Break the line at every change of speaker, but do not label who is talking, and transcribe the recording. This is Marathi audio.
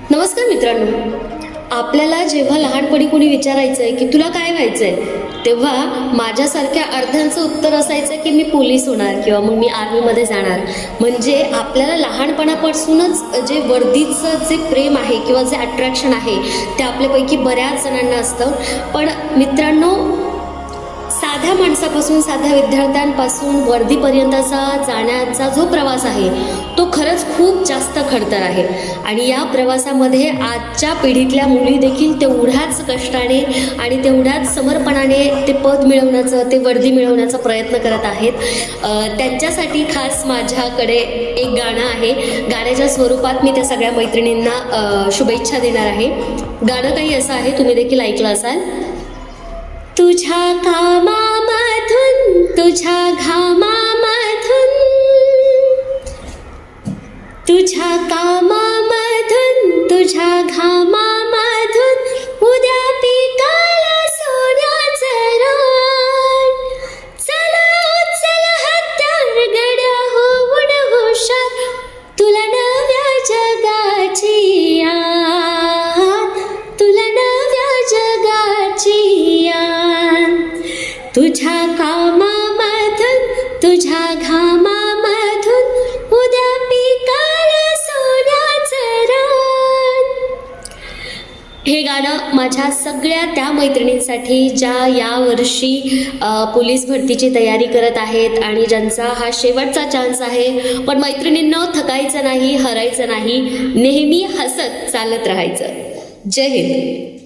नमस्कार मित्रांनो, आपल्याला जेव्हा लहानपणी कोणी विचारायचं आहे की तुला काय व्हायचं आहे, तेव्हा माझ्यासारख्या अर्ध्यांचं उत्तर असायचं की मी पोलीस होणार किंवा मग मी आर्मीमध्ये जाणार. म्हणजे आपल्याला लहानपणापासूनच जे वर्दीचं जे प्रेम आहे किंवा जे अट्रॅक्शन आहे ते आपल्यापैकी बऱ्याच जणांना असतं. पण मित्रांनो, साध्या माणसापासून साध्या विद्यार्थ्यांपासून वर्दीपर्यंतचा जाण्याचा जो प्रवास आहे तो खरंच खूप जास्त खडतर आहे. आणि या प्रवासामध्ये आजच्या पिढीतल्या मुली देखील तेवढ्याच कष्टाने आणि तेवढ्याच समर्पणाने ते पद मिळवण्याचं, ते वर्दी मिळवण्याचा प्रयत्न करत आहेत. त्यांच्यासाठी खास माझ्याकडे एक गाणं आहे. गाण्याच्या स्वरूपात मी त्या सगळ्या मैत्रिणींना शुभेच्छा देणार आहे. गाणं काही असं आहे, तुम्ही देखील ऐकलं असाल. तुझ्या कामामधून, तुझ्या घामामधून, तुझ्या कामामधून, तुझ्या घामामधून उद्या पिकाला सोन्याचं रान. चला उचल हत्यार गड्या होऊन हुशार, तुला नव्या जगाची आण, तुला नव्या जगाची आण. तुझ्या कामामधून, तुझ्या घामामधून उद्या पिकाला सोन्याचं रान. हे गाणं माझ्या सगळ्या त्या मैत्रिणींसाठी ज्या यावर्षी पोलीस भरतीची तयारी करत आहेत आणि ज्यांचा हा शेवटचा चान्स आहे. पण मैत्रिणींना थकायचं नाही, हरायचं नाही, नेहमी हसत चालत राहायचं. जय हिंद.